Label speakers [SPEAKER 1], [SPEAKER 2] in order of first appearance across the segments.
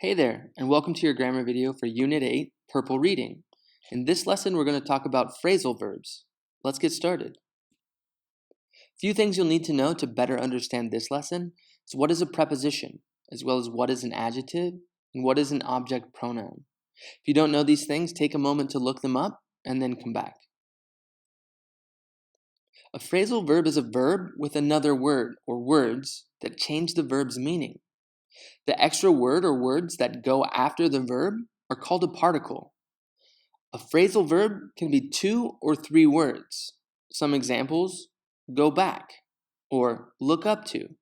[SPEAKER 1] Hey there, and welcome to your grammar video for Unit 8, Purple Reading. In this lesson, we're going to talk about phrasal verbs. Let's get started. A few things you'll need to know to better understand this lesson is what is a preposition, as well as what is an adjective, and what is an object pronoun. If you don't know these things, take a moment to look them up, and then come back. A phrasal verb is a verb with another word or words that change the verb's meaning. The extra word or words that go after the verb are called a particle. A phrasal verb can be 2 or 3 words. Some examples: go back or look up to.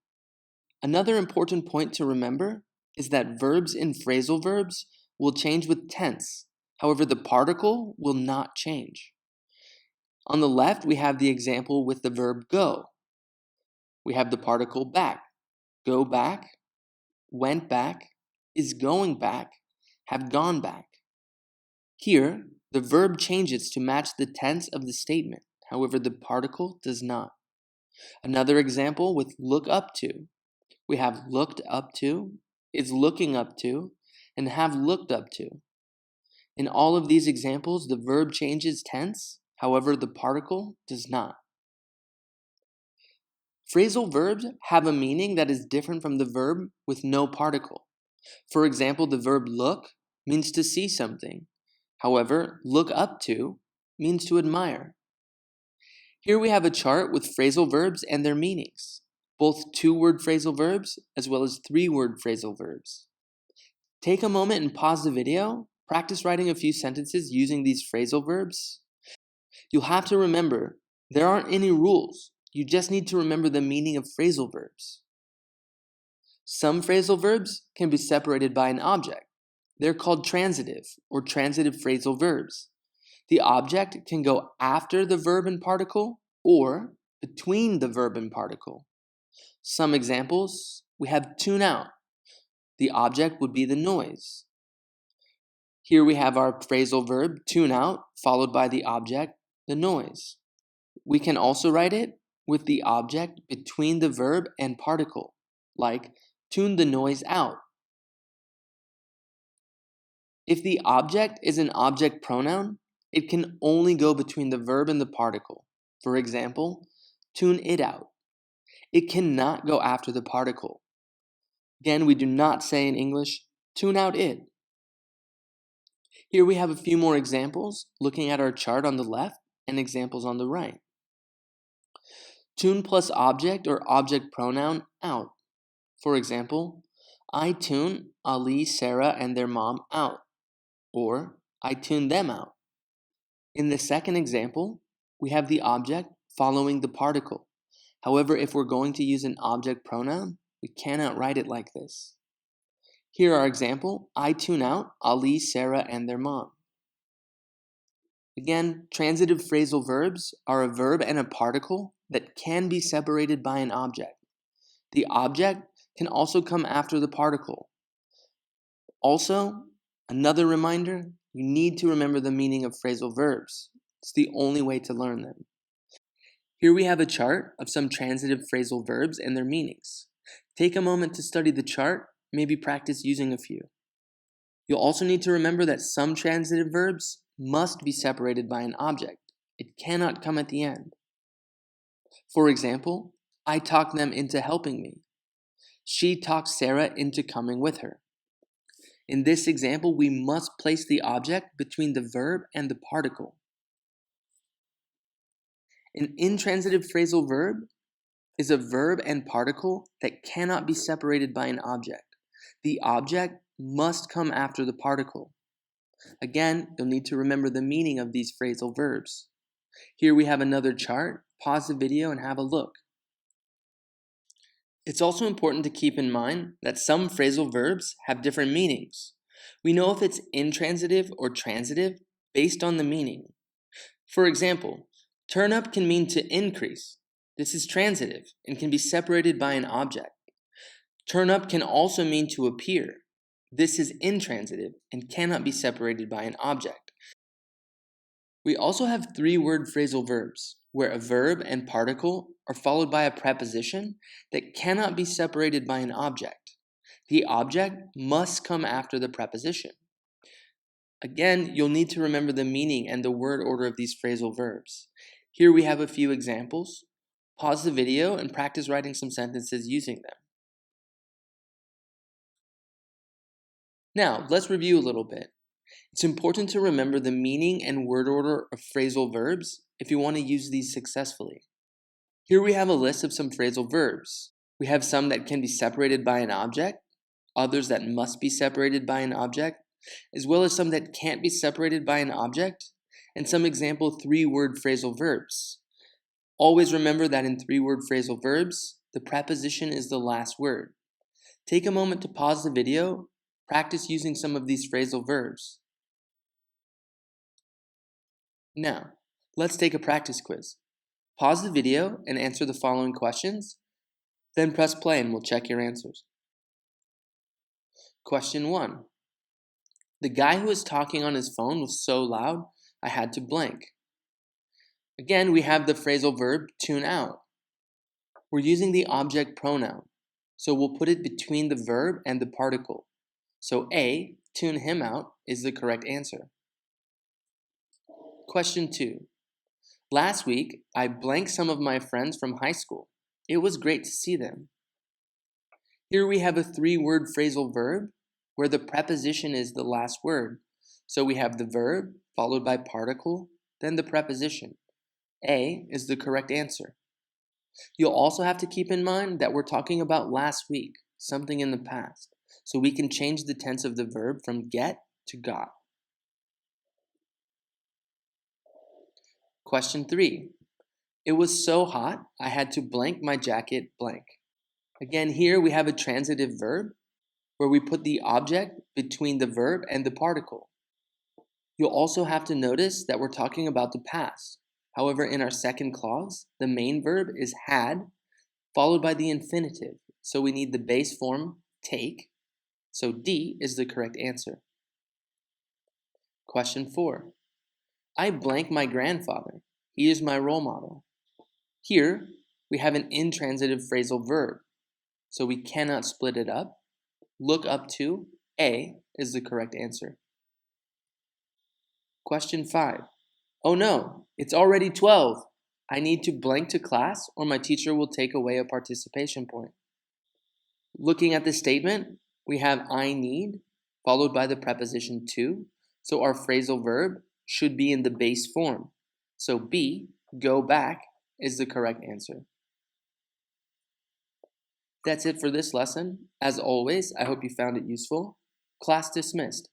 [SPEAKER 1] Another important point to remember is that verbs in phrasal verbs will change with tense. However, the particle will not change. On the left, we have the example with the verb go. We have the particle back. Go back, went back, is going back, have gone back. Here, the verb changes to match the tense of the statement. However, the particle does not. Another example with look up to. We have looked up to, is looking up to, and have looked up to. In all of these examples, the verb changes tense. However, the particle does not. Phrasal verbs have a meaning that is different from the verb with no particle. For example, the verb look means to see something. However, look up to means to admire. Here we have a chart with phrasal verbs and their meanings, both 2-word phrasal verbs as well as 3-word phrasal verbs. Take a moment and pause the video. Practice writing a few sentences using these phrasal verbs. You'll have to remember, there aren't any rules. You just need to remember the meaning of phrasal verbs. Some phrasal verbs can be separated by an object. They're called transitive or transitive phrasal verbs. The object can go after the verb and particle or between the verb and particle. Some examples: we have tune out. The object would be the noise. Here we have our phrasal verb tune out followed by the object, the noise. We can also write it with the object between the verb and particle, like tune the noise out. If the object is an object pronoun, it can only go between the verb and the particle. For example, tune it out. It cannot go after the particle. Again, we do not say in English, tune out it. Here we have a few more examples, looking at our chart on the left and examples on the right. Tune plus object or object pronoun out. For example, I tune Ali, Sarah, and their mom out. Or, I tune them out. In the second example, we have the object following the particle. However, if we're going to use an object pronoun, we cannot write it like this. Here our example: I tune out Ali, Sarah, and their mom. Again, transitive phrasal verbs are a verb and a particle that can be separated by an object. The object can also come after the particle. Also, another reminder, you need to remember the meaning of phrasal verbs. It's the only way to learn them. Here we have a chart of some transitive phrasal verbs and their meanings. Take a moment to study the chart, maybe practice using a few. You'll also need to remember that some transitive verbs must be separated by an object. It cannot come at the end. For example, I talked them into helping me. She talked Sarah into coming with her. In this example, we must place the object between the verb and the particle. An intransitive phrasal verb is a verb and particle that cannot be separated by an object. The object must come after the particle. Again, you'll need to remember the meaning of these phrasal verbs. Here we have another chart. Pause the video and have a look. It's also important to keep in mind that some phrasal verbs have different meanings. We know if it's intransitive or transitive based on the meaning. For example, turn up can mean to increase. This is transitive and can be separated by an object. Turn up can also mean to appear. This is intransitive and cannot be separated by an object. We also have 3-word phrasal verbs, where a verb and particle are followed by a preposition that cannot be separated by an object. the object must come after the preposition. Again, you'll need to remember the meaning and the word order of these phrasal verbs. Here we have a few examples. Pause the video and practice writing some sentences using them. Now, let's review a little bit. It's important to remember the meaning and word order of phrasal verbs if you want to use these successfully. Here we have a list of some phrasal verbs. We have some that can be separated by an object, others that must be separated by an object, as well as some that can't be separated by an object, and some example 3-word phrasal verbs. Always remember that in 3-word phrasal verbs, the preposition is the last word. Take a moment to pause the video, practice using some of these phrasal verbs. Now, let's take a practice quiz. Pause the video and answer the following questions, then press play and we'll check your answers. Question 1. The guy who was talking on his phone was so loud, I had to blank. Again, we have the phrasal verb tune out. We're using the object pronoun, so we'll put it between the verb and the particle. So A, tune him out, is the correct answer. Question 2. Last week, I blanked some of my friends from high school. It was great to see them. Here we have a 3-word phrasal verb where the preposition is the last word. So we have the verb followed by particle, then the preposition. A is the correct answer. You'll also have to keep in mind that we're talking about last week, something in the past. So we can change the tense of the verb from get to got. Question 3. It was so hot, I had to blank my jacket blank. Again, here we have a transitive verb where we put the object between the verb and the particle. You'll also have to notice that we're talking about the past. However, in our second clause, the main verb is had, followed by the infinitive. So we need the base form take. So D is the correct answer. Question 4. I blank my grandfather. He is my role model. Here, we have an intransitive phrasal verb. So we cannot split it up. Look up to A is the correct answer. Question 5. Oh no, it's already 12. I need to blank to class or my teacher will take away a participation point. Looking at this statement, we have I need followed by the preposition to. So our phrasal verb should be in the base form. So B, go back, is the correct answer. That's it for this lesson. As always, I hope you found it useful. Class dismissed.